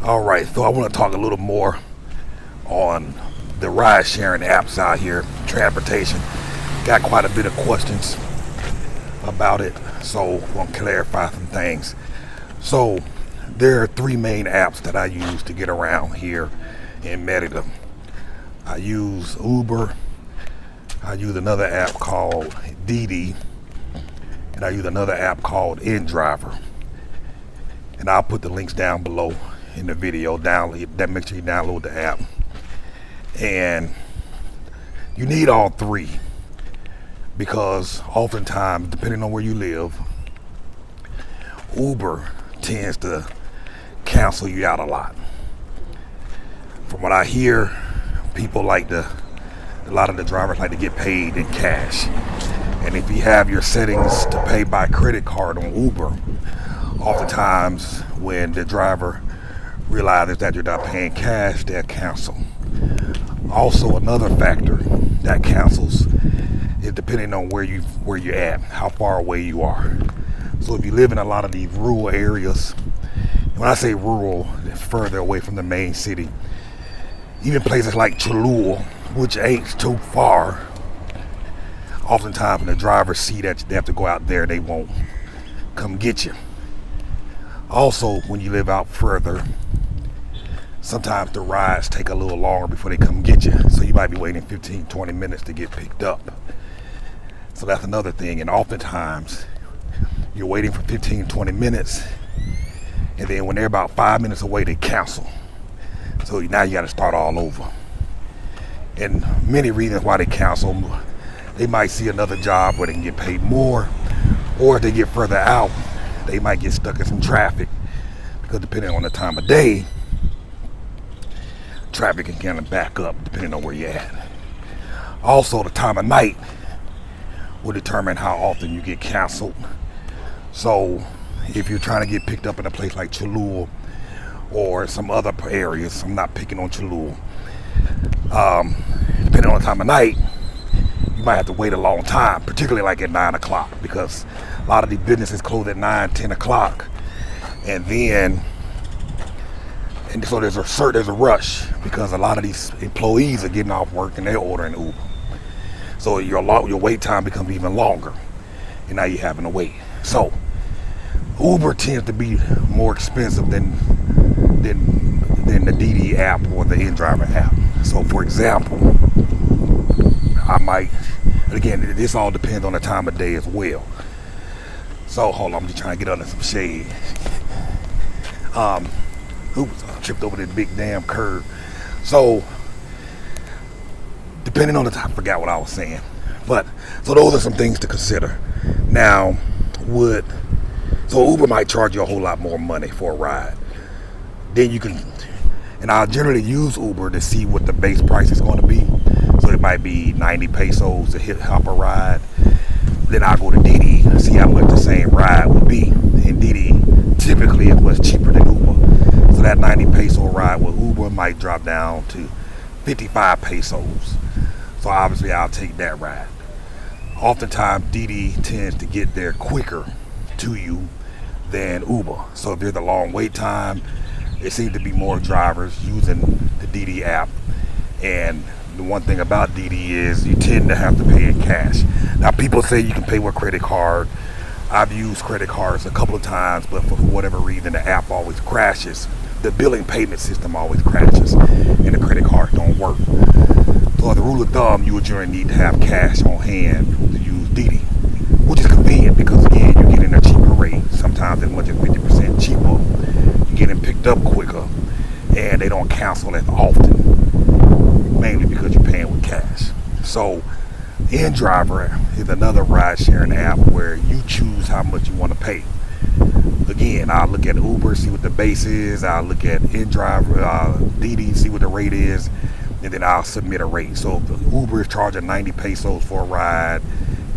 All right, so I want to talk a little more on the ride sharing apps out here, transportation. Got quite a bit of questions about it, so I want to clarify some things. So there are three main apps that I use to get around here in Merida. I use Uber, I use another app called Didi, and I use another app called InDriver. And I'll put the links down below in the video. Make sure you download the app. And you need all three because oftentimes, depending on where you live, Uber tends to cancel you out a lot. From what I hear, a lot of the drivers like to get paid in cash. And if you have your settings to pay by credit card on Uber, oftentimes when the driver realizes that you're not paying cash, they'll cancel. Also, another factor that cancels is depending on where you're at, how far away you are. So if you live in a lot of these rural areas, when I say rural, it's further away from the main city, even places like Cholula, which ain't too far, oftentimes when the drivers see that they have to go out there, they won't come get you. Also, when you live out further, sometimes the rides take a little longer before they come get you. So you might be waiting 15, 20 minutes to get picked up. So that's another thing. And oftentimes you're waiting for 15, 20 minutes. And then when they're about 5 minutes away, they cancel. So now you got to start all over. And many reasons why they cancel. They might see another job where they can get paid more. Or if they get further out, they might get stuck in some traffic. Because depending on the time of day, traffic can kind of back up depending on where you're at. Also, the time of night will determine how often you get canceled. So if you're trying to get picked up in a place like Cholula or some other areas, I'm not picking on Cholula, depending on the time of night, you might have to wait a long time, particularly like at 9 o'clock, because a lot of these businesses close at 9, 10 o'clock. And so there's a rush because a lot of these employees are getting off work and they're ordering Uber. So your wait time becomes even longer, and now you're having to wait. So Uber tends to be more expensive than the Didi app or the InDriver app. So for example, again, this all depends on the time of day as well. So hold on, I'm just trying to get under some shade. Oops, I tripped over this big damn curve. So depending on the time, I forgot what I was saying. But so those are some things to consider. Now, so Uber might charge you a whole lot more money for a ride. Then you can, and I'll generally use Uber to see what the base price is going to be. So it might be 90 pesos to hop a ride. Then I'll go to Didi and see how much the same ride would be. And Didi typically is much cheaper than Uber. So that 90 peso ride with Uber might drop down to 55 pesos. So obviously I'll take that ride. Oftentimes Didi tends to get there quicker to you than Uber. So if there's a long wait time, there seems to be more drivers using the Didi app. And the one thing about Didi is you tend to have to pay in cash. Now people say you can pay with credit card. I've used credit cards a couple of times, but for whatever reason the app always crashes. The billing payment system always crashes and the credit card don't work. So as a rule of thumb, you would generally need to have cash on hand to use Didi, which is convenient because again, you're getting a cheaper rate, sometimes as much as 50% cheaper. You're getting picked up quicker and they don't cancel as often, mainly because you're paying with cash. So InDriver is another ride sharing app where you choose how much you want to pay. Again, I'll look at Uber, see what the base is. I'll look at InDriver, Didi, see what the rate is, and then I'll submit a rate. So if Uber is charging 90 pesos for a ride,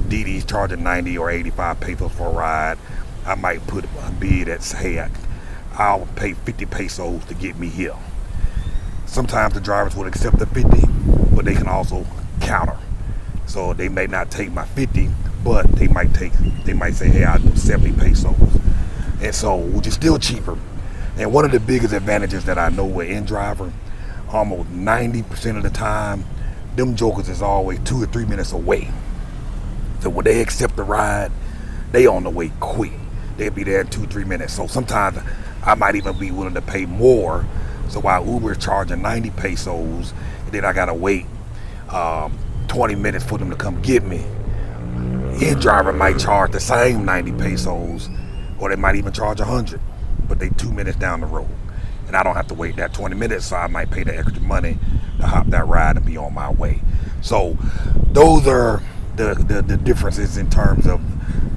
Didi's charging 90 or 85 pesos for a ride, I might put a bid that say, hey, I'll pay 50 pesos to get me here. Sometimes the drivers will accept the 50, but they can also counter. So they may not take my 50, but they might say, hey, I'll do 70 pesos. And so, which is still cheaper And one of the biggest advantages that I know with InDriver, almost 90% of the time, them jokers is always 2 or 3 minutes away. So when they accept the ride, they on the way quick. They'll be there in 2 or 3 minutes. So sometimes I might even be willing to pay more. So while Uber is charging 90 pesos, and then I gotta wait 20 minutes for them to come get me, InDriver might charge the same 90 pesos, or they might even charge 100, but they 2 minutes down the road. And I don't have to wait that 20 minutes, so I might pay the extra money to hop that ride and be on my way. So those are the differences in terms of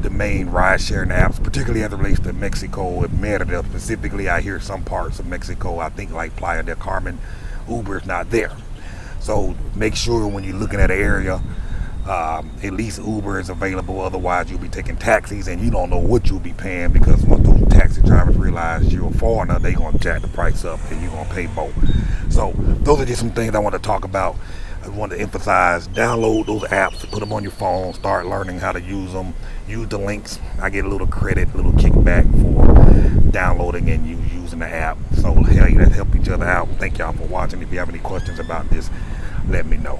the main ride sharing apps, particularly as it relates to Mexico and Merida specifically. I hear some parts of Mexico, I think like Playa del Carmen, Uber is not there. So make sure when you're looking at an area, at least Uber is available. Otherwise, you'll be taking taxis and you don't know what you'll be paying, because once those taxi drivers realize you're a foreigner, they're going to jack the price up and you're going to pay more. So those are just some things I want to talk about. I want to emphasize, download those apps, put them on your phone, start learning how to use them. Use the links. I get a little credit, a little kickback for downloading and you using the app. So hey, let's help each other out. Thank y'all for watching. If you have any questions about this, let me know.